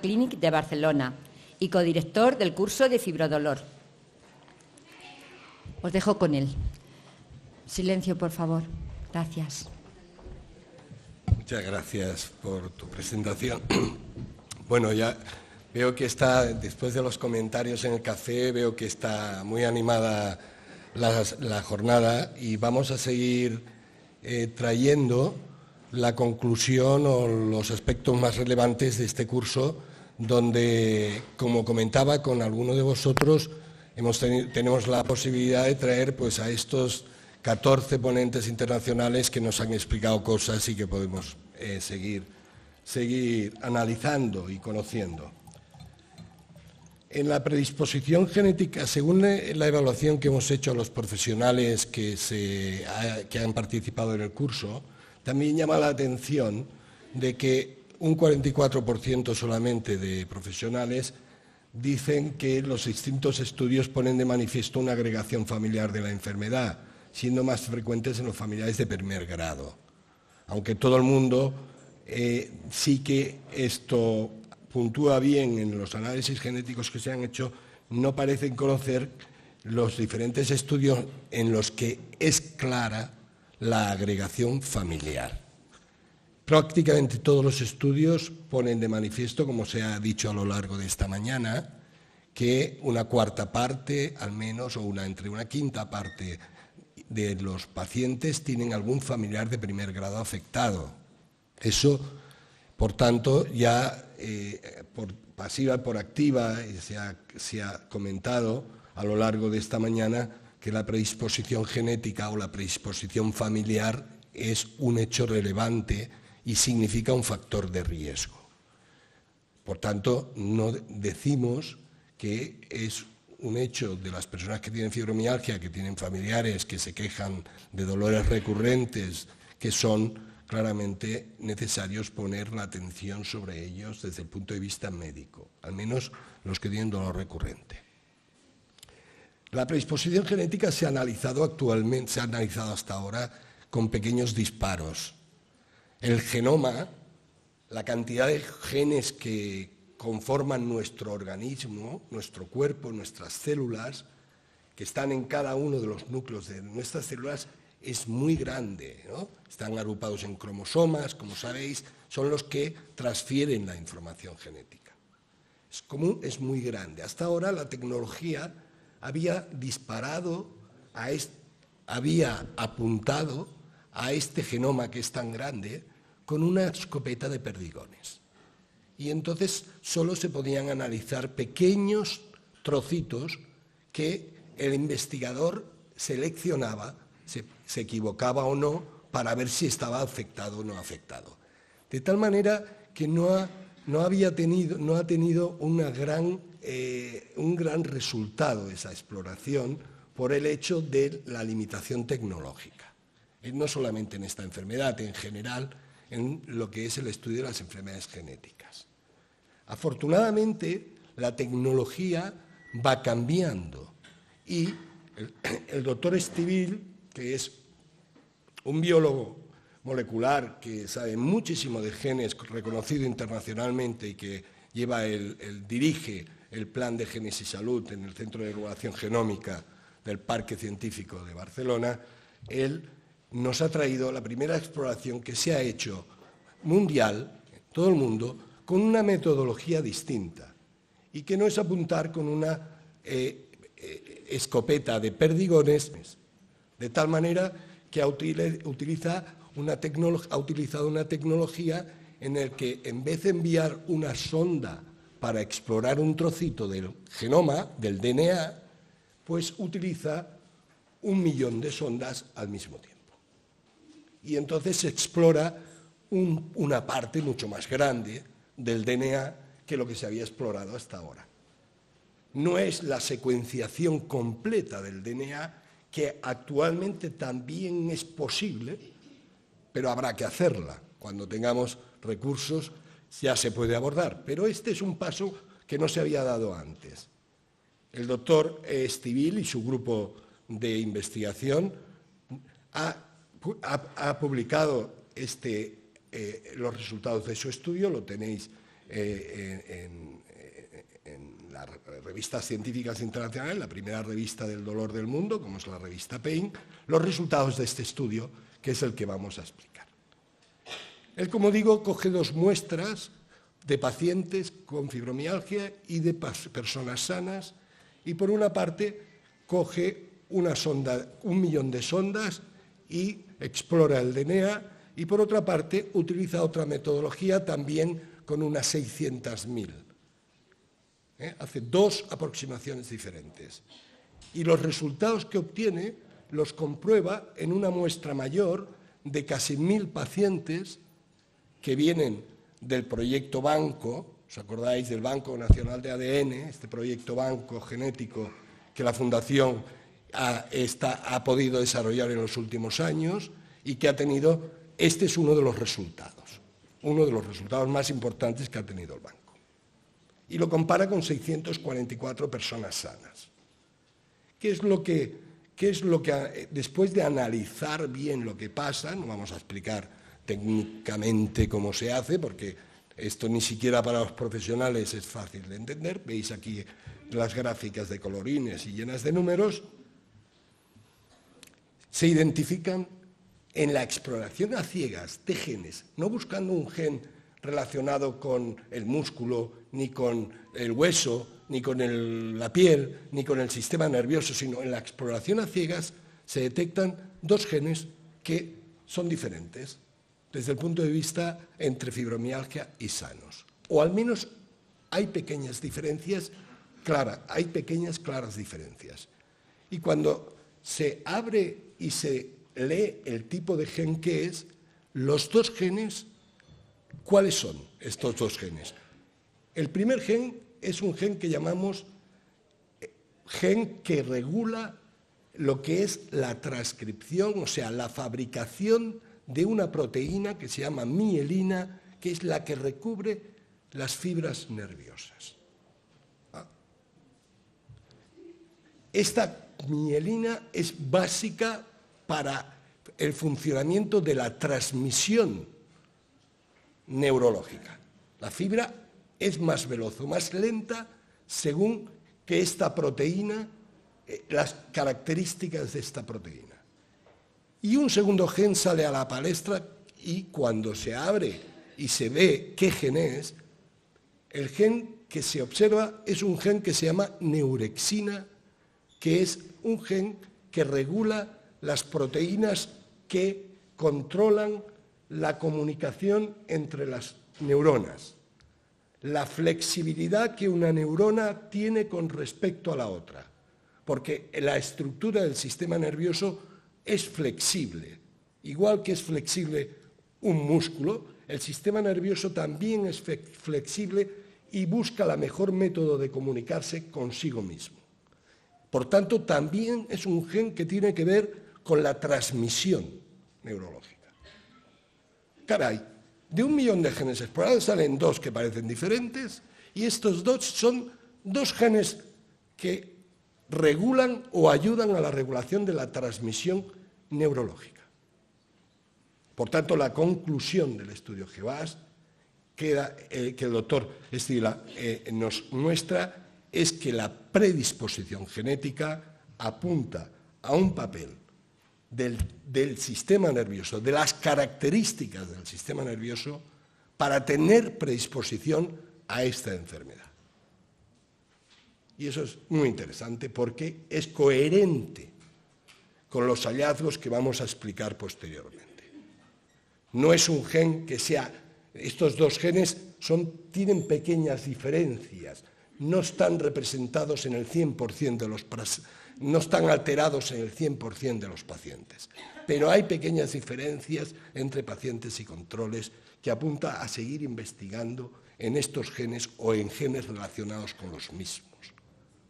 Clinic de Barcelona y codirector del curso de fibrodolor. Os dejo con él. Silencio, por favor. Gracias. Muchas gracias por tu presentación. Bueno, ya veo que está, después de los comentarios en el café, veo que está muy animada la jornada y vamos a seguir trayendo la conclusión o los aspectos más relevantes de este curso, donde, como comentaba con alguno de vosotros, tenemos la posibilidad de traer pues, a estos 14 ponentes internacionales que nos han explicado cosas y que podemos seguir analizando y conociendo. En la predisposición genética, según la evaluación que hemos hecho a los profesionales que han participado en el curso, también llama la atención de que un 44% solamente de profesionales dicen que los distintos estudios ponen de manifiesto una agregación familiar de la enfermedad, siendo más frecuentes en los familiares de primer grado. Aunque todo el mundo sí que esto puntúa bien en los análisis genéticos que se han hecho, no parecen conocer los diferentes estudios en los que es clara la agregación familiar. Prácticamente todos los estudios ponen de manifiesto, como se ha dicho a lo largo de esta mañana, que una cuarta parte, al menos, o entre una quinta parte de los pacientes tienen algún familiar de primer grado afectado. Eso, por tanto, ya por pasiva y por activa, se ha comentado a lo largo de esta mañana que la predisposición genética o la predisposición familiar es un hecho relevante y significa un factor de riesgo. Por tanto, no decimos que es un hecho de las personas que tienen fibromialgia, que tienen familiares que se quejan de dolores recurrentes, que son claramente necesarios poner la atención sobre ellos desde el punto de vista médico, al menos los que tienen dolor recurrente. La predisposición genética se ha analizado hasta ahora con pequeños disparos. El genoma, la cantidad de genes que conforman nuestro organismo, nuestro cuerpo, nuestras células, que están en cada uno de los núcleos de nuestras células, es muy grande, ¿no? Están agrupados en cromosomas, como sabéis, son los que transfieren la información genética. Es muy grande. Hasta ahora la tecnología había había apuntado a este genoma que es tan grande con una escopeta de perdigones. Y entonces solo se podían analizar pequeños trocitos que el investigador seleccionaba, se equivocaba o no, para ver si estaba afectado o no afectado. De tal manera que no ha tenido un gran resultado esa exploración por el hecho de la limitación tecnológica. No solamente en esta enfermedad, en general, en lo que es el estudio de las enfermedades genéticas. Afortunadamente, la tecnología va cambiando y el doctor Estivil, que es un biólogo molecular que sabe muchísimo de genes, reconocido internacionalmente y que dirige el plan de genes y salud en el Centro de Regulación Genómica del Parque Científico de Barcelona, él nos ha traído la primera exploración que se ha hecho mundial, en todo el mundo, con una metodología distinta y que no es apuntar con una escopeta de perdigones, de tal manera que ha utilizado una tecnología en la que, en vez de enviar una sonda para explorar un trocito del genoma, del DNA, pues utiliza 1 millón de sondas al mismo tiempo. Y entonces se explora una parte mucho más grande del DNA que lo que se había explorado hasta ahora. No es la secuenciación completa del DNA, que actualmente también es posible, pero habrá que hacerla. Cuando tengamos recursos ya se puede abordar, pero este es un paso que no se había dado antes. El doctor Estivil y su grupo de investigación ha publicado los resultados de su estudio, lo tenéis en las revistas científicas internacionales, la primera revista del dolor del mundo, como es la revista Pain, los resultados de este estudio, que es el que vamos a explicar. Él, como digo, coge 2 muestras de pacientes con fibromialgia y de personas sanas, y por una parte coge una sonda, 1 millón de sondas y explora el DNA, y por otra parte utiliza otra metodología también con unas 600.000. Hace 2 aproximaciones diferentes. Y los resultados que obtiene los comprueba en una muestra mayor de casi 1.000 pacientes que vienen del proyecto Banco. ¿Os acordáis del Banco Nacional de ADN? Este proyecto Banco genético que la Fundación ha podido desarrollar en los últimos años y que ha tenido, este es uno de los resultados más importantes que ha tenido el Banco. Y lo compara con 644 personas sanas. ¿Qué es lo que después de analizar bien lo que pasa, no vamos a explicar técnicamente cómo se hace, porque esto ni siquiera para los profesionales es fácil de entender, veis aquí las gráficas de colorines y llenas de números, se identifican en la exploración a ciegas de genes, no buscando un gen relacionado con el músculo, ni con el hueso, ni con la piel, ni con el sistema nervioso, sino en la exploración a ciegas se detectan 2 genes que son diferentes desde el punto de vista entre fibromialgia y sanos. O al menos hay pequeñas diferencias claras, claras diferencias. Y cuando se abre y se lee el tipo de gen que es, los 2 genes, ¿cuáles son estos 2 genes? El primer gen es un gen que llamamos gen que regula lo que es la transcripción, o sea, la fabricación de una proteína que se llama mielina, que es la que recubre las fibras nerviosas. Esta mielina es básica para el funcionamiento de la transmisión neurológica. La fibra es más veloz o más lenta según que esta proteína, las características de esta proteína. Y un segundo gen sale a la palestra y cuando se abre y se ve qué gen es, el gen que se observa es un gen que se llama neurexina, que es un gen que regula las proteínas que controlan la comunicación entre las neuronas, la flexibilidad que una neurona tiene con respecto a la otra, porque la estructura del sistema nervioso es flexible, igual que es flexible un músculo, el sistema nervioso también es flexible y busca la mejor método de comunicarse consigo mismo. Por tanto, también es un gen que tiene que ver con la transmisión neurológica. Caray, de 1 millón de genes explorados salen 2 que parecen diferentes y estos 2 son 2 genes que regulan o ayudan a la regulación de la transmisión neurológica. Por tanto, la conclusión del estudio GEOAS que el doctor Estila nos muestra es que la predisposición genética apunta a un papel del sistema nervioso, de las características del sistema nervioso para tener predisposición a esta enfermedad. Y eso es muy interesante porque es coherente con los hallazgos que vamos a explicar posteriormente. No es un gen que sea... Estos 2 genes tienen pequeñas diferencias, no están representados en el 100% de los... no están alterados en el 100% de los pacientes, pero hay pequeñas diferencias entre pacientes y controles que apunta a seguir investigando en estos genes o en genes relacionados con los mismos.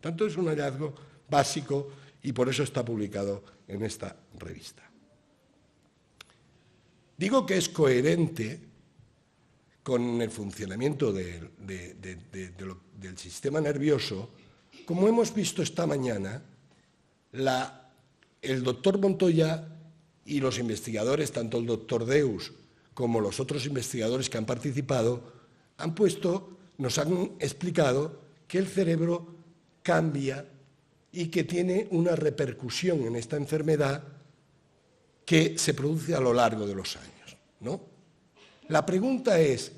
Tanto es un hallazgo básico y por eso está publicado en esta revista. Digo que es coherente con el funcionamiento del sistema nervioso, como hemos visto esta mañana, el doctor Montoya y los investigadores, tanto el doctor Deus como los otros investigadores que han participado, nos han explicado que el cerebro cambia y que tiene una repercusión en esta enfermedad que se produce a lo largo de los años, ¿no? La pregunta es,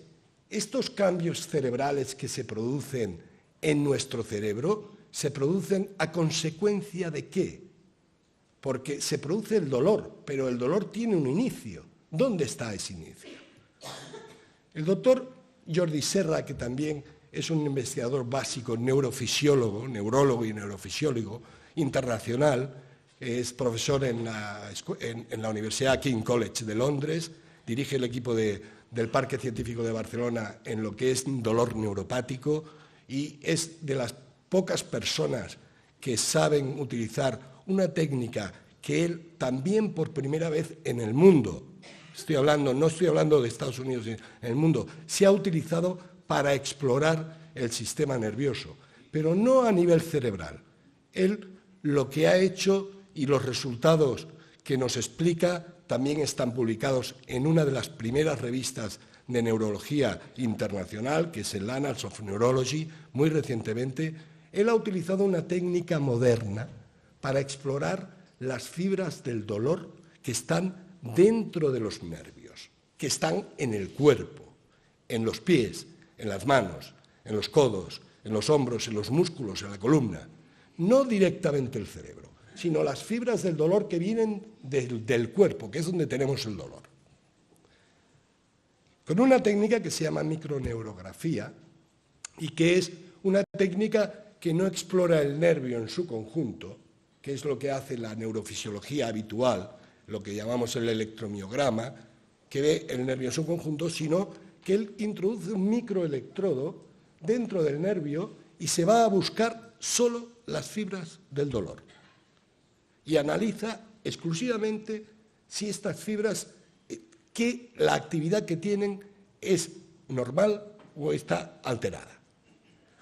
¿estos cambios cerebrales que se producen en nuestro cerebro se producen a consecuencia de qué? Porque se produce el dolor, pero el dolor tiene un inicio. ¿Dónde está ese inicio? El doctor Jordi Serra, que también es un investigador básico, neurólogo y neurofisiólogo internacional, es profesor en la Universidad King College de Londres, dirige el equipo del Parque Científico de Barcelona en lo que es dolor neuropático y es de las pocas personas que saben utilizar una técnica que él también por primera vez en el mundo, no estoy hablando de Estados Unidos, en el mundo, se ha utilizado para explorar el sistema nervioso, pero no a nivel cerebral. Él lo que ha hecho y los resultados que nos explica también están publicados en una de las primeras revistas de neurología internacional, que es el Annals of Neurology, muy recientemente. Él ha utilizado una técnica moderna para explorar las fibras del dolor que están dentro de los nervios, que están en el cuerpo, en los pies, en las manos, en los codos, en los hombros, en los músculos, en la columna. No directamente el cerebro, sino las fibras del dolor que vienen del cuerpo, que es donde tenemos el dolor. Con una técnica que se llama microneurografía y que es una técnica que no explora el nervio en su conjunto, que es lo que hace la neurofisiología habitual, lo que llamamos el electromiograma, que ve el nervio en su conjunto, sino que él introduce un microelectrodo dentro del nervio y se va a buscar solo las fibras del dolor. Y analiza exclusivamente si estas fibras, que la actividad que tienen es normal o está alterada.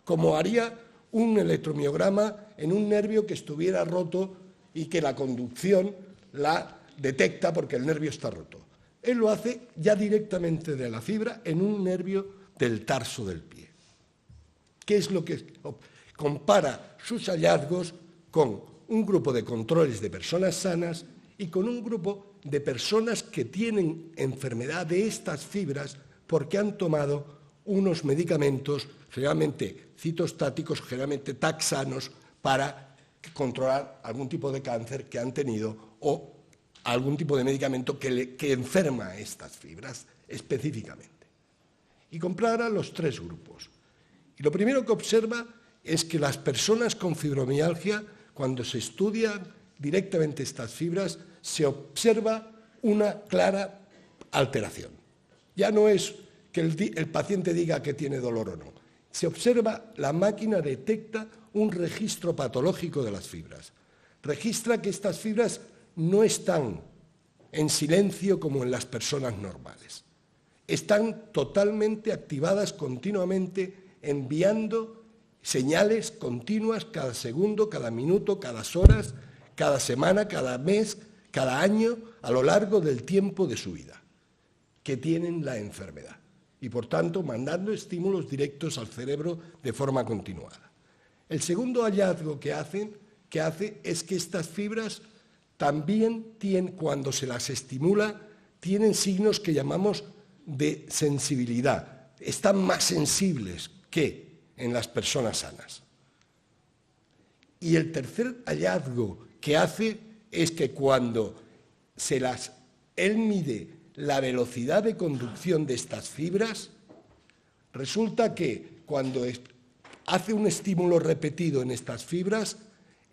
Como haría un electromiograma en un nervio que estuviera roto y que la conducción la detecta porque el nervio está roto. Él lo hace ya directamente de la fibra en un nervio del tarso del pie. ¿Qué es lo que compara sus hallazgos con un grupo de controles de personas sanas y con un grupo de personas que tienen enfermedad de estas fibras porque han tomado unos medicamentos, generalmente citostáticos, generalmente taxanos, para controlar algún tipo de cáncer que han tenido o algún tipo de medicamento que enferma estas fibras específicamente. Y compara los tres grupos. Y lo primero que observa es que las personas con fibromialgia, cuando se estudian directamente estas fibras, se observa una clara alteración. Ya no es que el paciente diga que tiene dolor o no. Se observa, la máquina detecta un registro patológico de las fibras. Registra que estas fibras no están en silencio como en las personas normales. Están totalmente activadas continuamente, enviando señales continuas cada segundo, cada minuto, cada horas, cada semana, cada mes, cada año, a lo largo del tiempo de su vida, que tienen la enfermedad. Y, por tanto, mandando estímulos directos al cerebro de forma continuada. El segundo hallazgo que hace es que estas fibras también cuando se las estimula, tienen signos que llamamos de sensibilidad. Están más sensibles que en las personas sanas. Y el tercer hallazgo que hace es que cuando él mide la velocidad de conducción de estas fibras, resulta que cuando hace un estímulo repetido en estas fibras,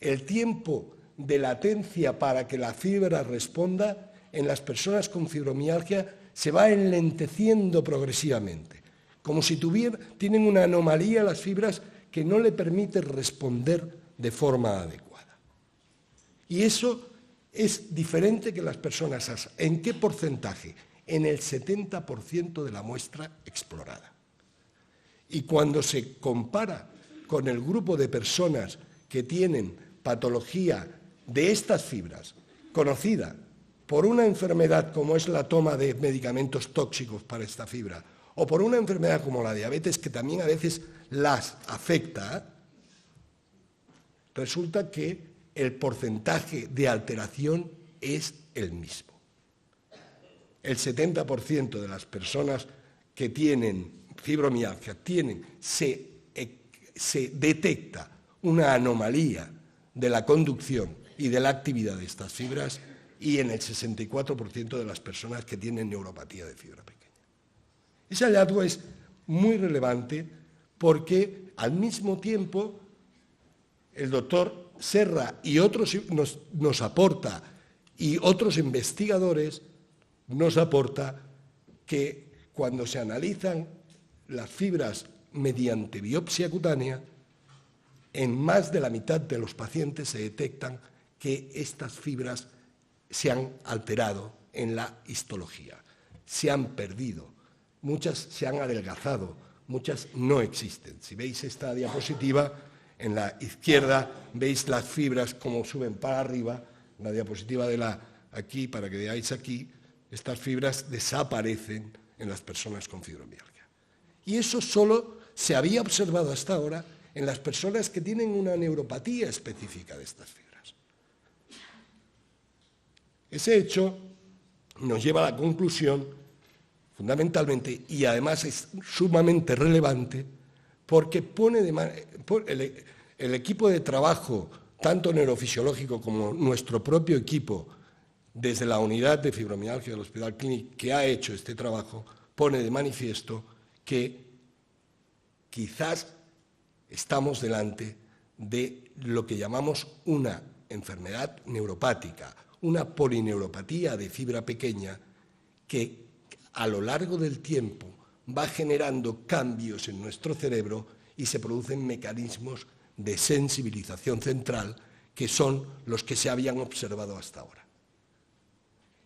el tiempo de latencia para que la fibra responda en las personas con fibromialgia se va enlenteciendo progresivamente, como si tienen una anomalía las fibras que no le permite responder de forma adecuada. Y eso es diferente que las personas sanas. ¿En qué porcentaje? En el 70% de la muestra explorada. Y cuando se compara con el grupo de personas que tienen patología de estas fibras, conocida por una enfermedad como es la toma de medicamentos tóxicos para esta fibra o por una enfermedad como la diabetes, que también a veces las afecta, resulta que el porcentaje de alteración es el mismo. El 70% de las personas que tienen fibromialgia se detecta una anomalía de la conducción y de la actividad de estas fibras, y en el 64% de las personas que tienen neuropatía de fibra pequeña. Ese hallazgo es muy relevante porque al mismo tiempo el doctor Serra y otros nos aporta, y otros investigadores nos aporta, que cuando se analizan las fibras mediante biopsia cutánea, en más de la mitad de los pacientes se detectan que estas fibras se han alterado en la histología, se han perdido, muchas se han adelgazado, muchas no existen. Si veis esta diapositiva, en la izquierda veis las fibras como suben para arriba, la diapositiva aquí, para que veáis aquí, estas fibras desaparecen en las personas con fibromialgia. Y eso solo se había observado hasta ahora en las personas que tienen una neuropatía específica de estas fibras. Ese hecho nos lleva a la conclusión, fundamentalmente, y además es sumamente relevante, porque el equipo de trabajo, tanto neurofisiológico como nuestro propio equipo, desde la unidad de fibromialgia del Hospital Clínic, que ha hecho este trabajo, pone de manifiesto que quizás estamos delante de lo que llamamos una enfermedad neuropática, una polineuropatía de fibra pequeña que a lo largo del tiempo va generando cambios en nuestro cerebro y se producen mecanismos de sensibilización central que son los que se habían observado hasta ahora.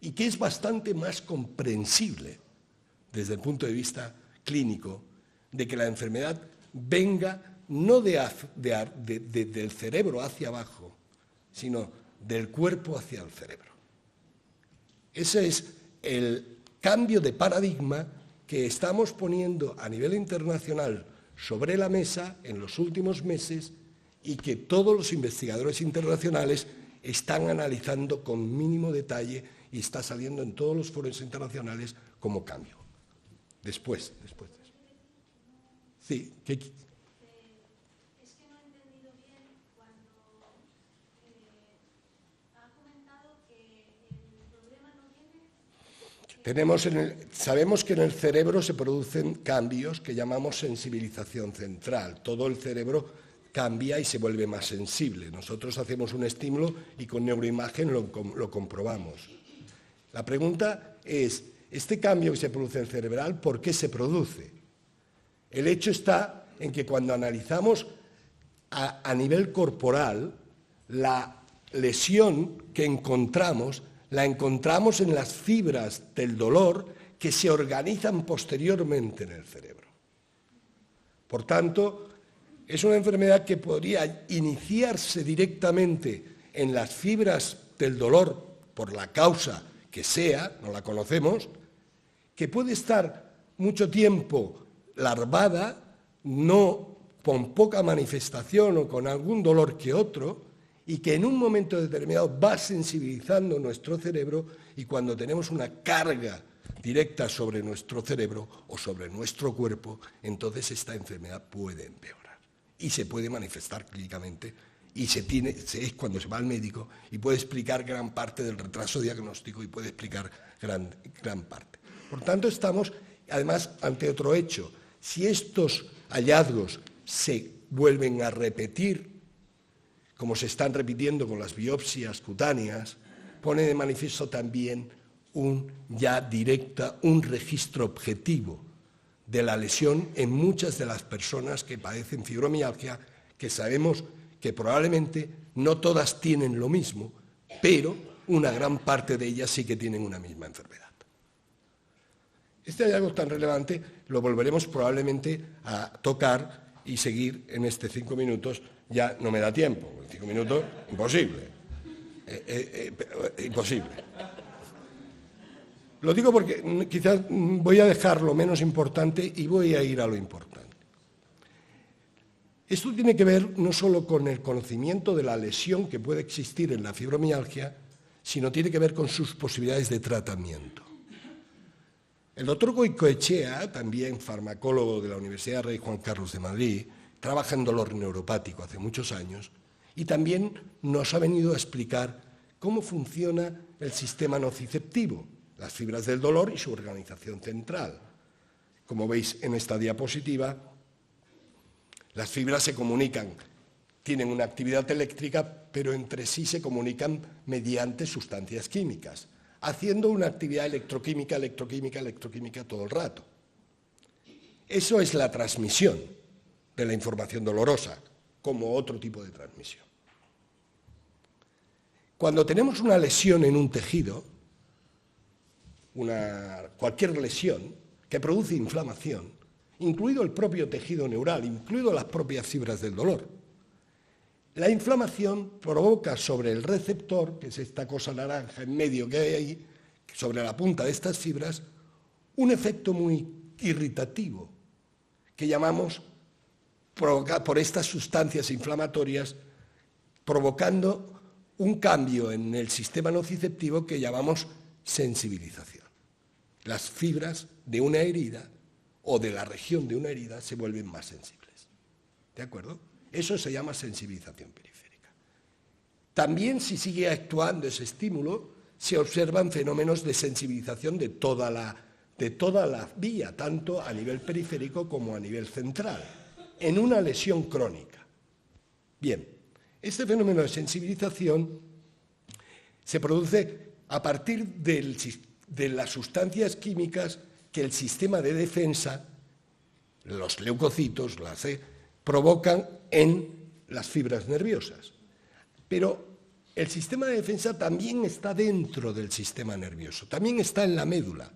Y que es bastante más comprensible desde el punto de vista clínico de que la enfermedad venga no del cerebro hacia abajo, sino del cuerpo hacia el cerebro. Ese es el cambio de paradigma que estamos poniendo a nivel internacional sobre la mesa en los últimos meses y que todos los investigadores internacionales están analizando con mínimo detalle y está saliendo en todos los foros internacionales como cambio. Después de eso. Sí, ¿qué? Es que no he entendido bien cuando ha comentado que el problema no viene. Sabemos que en el cerebro se producen cambios que llamamos sensibilización central. Todo el cerebro cambia y se vuelve más sensible. Nosotros hacemos un estímulo y con neuroimagen lo comprobamos. La pregunta es, ¿este cambio que se produce en el cerebral, por qué se produce? El hecho está en que cuando analizamos a nivel corporal, la lesión que encontramos, la encontramos en las fibras del dolor que se organizan posteriormente en el cerebro. Por tanto, es una enfermedad que podría iniciarse directamente en las fibras del dolor por la causa que sea, no la conocemos, que puede estar mucho tiempo larvada, no con poca manifestación o con algún dolor que otro, y que en un momento determinado va sensibilizando nuestro cerebro, y cuando tenemos una carga directa sobre nuestro cerebro o sobre nuestro cuerpo, entonces esta enfermedad puede empeorar y se puede manifestar clínicamente, y es cuando se va al médico y puede explicar gran parte del retraso diagnóstico y puede explicar gran parte. Por tanto, estamos además ante otro hecho. Si estos hallazgos se vuelven a repetir, como se están repitiendo con las biopsias cutáneas, pone de manifiesto también un registro objetivo de la lesión en muchas de las personas que padecen fibromialgia, que sabemos que probablemente no todas tienen lo mismo, pero una gran parte de ellas sí que tienen una misma enfermedad. Este hallazgo tan relevante lo volveremos probablemente a tocar y seguir en 5 minutos. Ya no me da tiempo, en 5 minutos, imposible. Imposible. Lo digo porque quizás voy a dejar lo menos importante y voy a ir a lo importante. Esto tiene que ver no solo con el conocimiento de la lesión que puede existir en la fibromialgia, sino tiene que ver con sus posibilidades de tratamiento. El doctor Goicoechea, también farmacólogo de la Universidad Rey Juan Carlos de Madrid, trabaja en dolor neuropático hace muchos años y también nos ha venido a explicar cómo funciona el sistema nociceptivo, las fibras del dolor y su organización central. Como veis en esta diapositiva, las fibras se comunican, tienen una actividad eléctrica, pero entre sí se comunican mediante sustancias químicas, haciendo una actividad electroquímica todo el rato. Eso es la transmisión de la información dolorosa, como otro tipo de transmisión. Cuando tenemos una lesión en un tejido, cualquier lesión que produce inflamación, incluido el propio tejido neural, incluido las propias fibras del dolor, la inflamación provoca sobre el receptor, que es esta cosa naranja en medio que hay ahí, sobre la punta de estas fibras, un efecto muy irritativo que llamamos por estas sustancias inflamatorias, provocando un cambio en el sistema nociceptivo que llamamos sensibilización. Las fibras de una herida o de la región de una herida se vuelven más sensibles. ¿De acuerdo? Eso se llama sensibilización periférica. También, si sigue actuando ese estímulo, se observan fenómenos de sensibilización de toda la vía, tanto a nivel periférico como a nivel central, en una lesión crónica. Bien, este fenómeno de sensibilización se produce a partir de las sustancias químicas que el sistema de defensa, los leucocitos, provocan en las fibras nerviosas. Pero el sistema de defensa también está dentro del sistema nervioso, también está en la médula.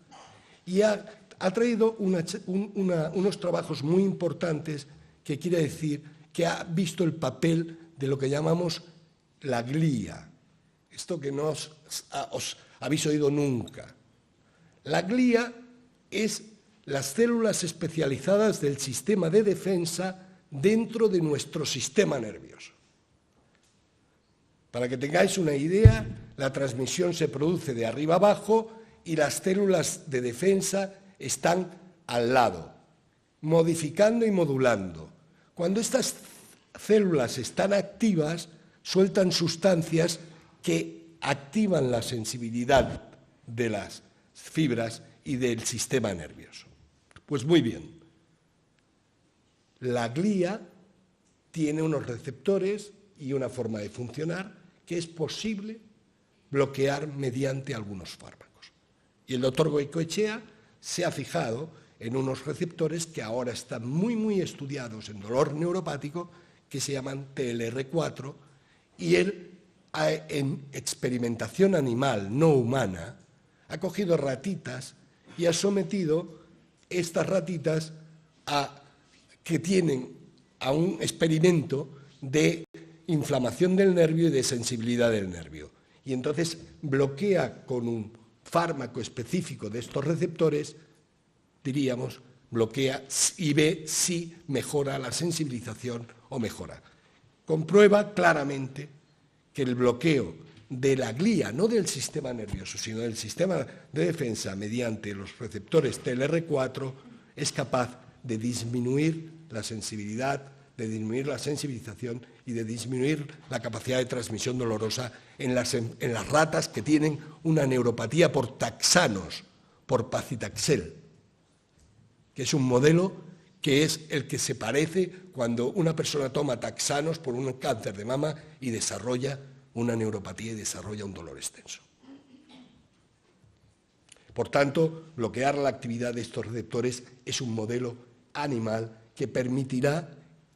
Y ha traído unos trabajos muy importantes que quiere decir que ha visto el papel de lo que llamamos la glía. Esto que no os habéis oído nunca. La glía es las células especializadas del sistema de defensa dentro de nuestro sistema nervioso. Para que tengáis una idea, la transmisión se produce de arriba abajo y las células de defensa están al lado, modificando y modulando. Cuando estas células están activas, sueltan sustancias que activan la sensibilidad de las fibras y del sistema nervioso. Pues muy bien, la glía tiene unos receptores y una forma de funcionar que es posible bloquear mediante algunos fármacos. Y el doctor Goicoechea se ha fijado en unos receptores que ahora están muy estudiados en dolor neuropático, que se llaman TLR4, y él, en experimentación animal no humana, ha cogido ratitas y ha sometido estas ratitas que tienen a un experimento de inflamación del nervio y de sensibilidad del nervio. Y entonces bloquea con un fármaco específico de estos receptores, diríamos, bloquea y ve si mejora la sensibilización o mejora. Comprueba claramente que el bloqueo de la glía, no del sistema nervioso, sino del sistema de defensa mediante los receptores TLR4, es capaz de disminuir la sensibilidad, de disminuir la sensibilización y de disminuir la capacidad de transmisión dolorosa en las ratas que tienen una neuropatía por taxanos, por paclitaxel, que es un modelo que es el que se parece cuando una persona toma taxanos por un cáncer de mama y desarrolla una neuropatía y desarrolla un dolor extenso. Por tanto, bloquear la actividad de estos receptores es un modelo animal que permitirá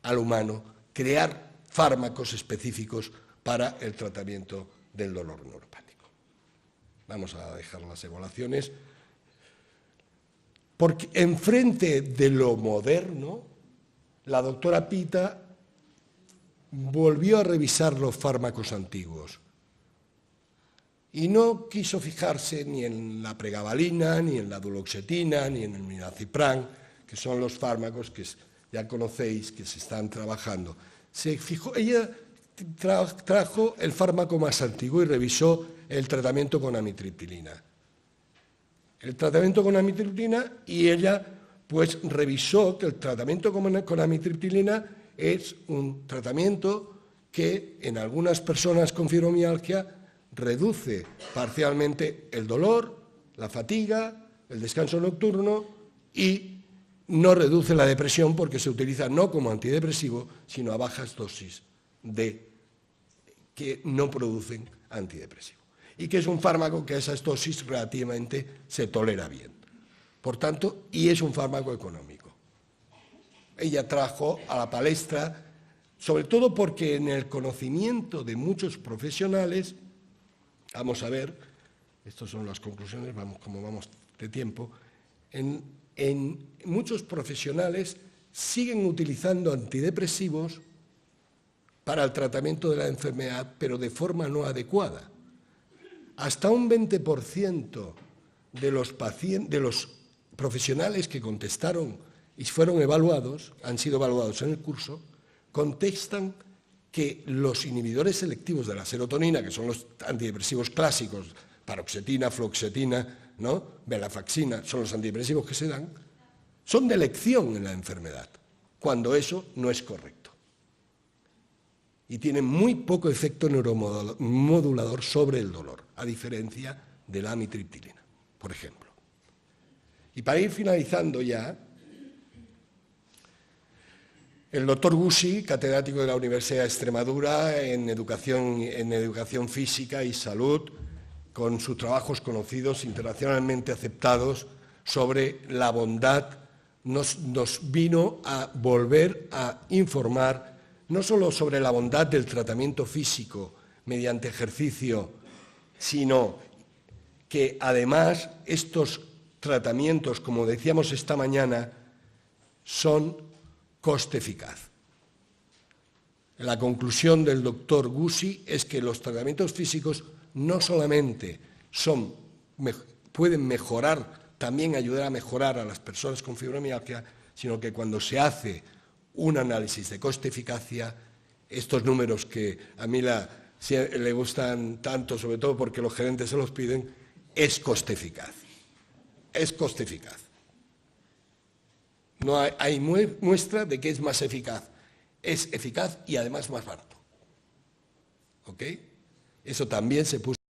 al humano crear fármacos específicos para el tratamiento del dolor neuropático. Vamos a dejar las evaluaciones. Porque enfrente de lo moderno, la doctora Pita volvió a revisar los fármacos antiguos. y no quiso fijarse ni en la pregabalina, ni en la duloxetina, ni en el milnacipran, que son los fármacos que ya conocéis que se están trabajando. Ella trajo el fármaco más antiguo y revisó el tratamiento con amitriptilina. El tratamiento con amitriptilina, y ella pues revisó que el tratamiento con amitriptilina es un tratamiento que en algunas personas con fibromialgia reduce parcialmente el dolor, la fatiga, el descanso nocturno y no reduce la depresión porque se utiliza no como antidepresivo, sino a bajas dosis que no producen antidepresivo. Y que es un fármaco que a esas dosis relativamente se tolera bien. Por tanto, y es un fármaco económico. Ella trajo a la palestra, sobre todo porque en el conocimiento de muchos profesionales, vamos a ver, estas son las conclusiones, como vamos de tiempo, en muchos profesionales siguen utilizando antidepresivos para el tratamiento de la enfermedad, pero de forma no adecuada. Hasta un 20% de los profesionales que contestaron y fueron evaluados, han sido evaluados en el curso, contestan que los inhibidores selectivos de la serotonina, que son los antidepresivos clásicos, paroxetina, fluoxetina, ¿no?, venlafaxina, son los antidepresivos que se dan, son de elección en la enfermedad, cuando eso no es correcto. Y tienen muy poco efecto neuromodulador sobre el dolor, a diferencia de la amitriptilina, por ejemplo. Y para ir finalizando ya, el doctor Gussi, catedrático de la Universidad de Extremadura en educación física y salud, con sus trabajos conocidos, internacionalmente aceptados, sobre la bondad, nos vino a volver a informar no solo sobre la bondad del tratamiento físico mediante ejercicio, sino que además estos tratamientos, como decíamos esta mañana, son coste eficaz. La conclusión del doctor Gussi es que los tratamientos físicos no solamente pueden mejorar, también ayudar a mejorar a las personas con fibromialgia, sino que cuando se hace un análisis de coste-eficacia, estos números que a mí le gustan tanto, sobre todo porque los gerentes se los piden, es coste-eficaz. Es coste-eficaz. No hay muestra de que es más eficaz. Es eficaz y además más barato. ¿Ok? Eso también se puso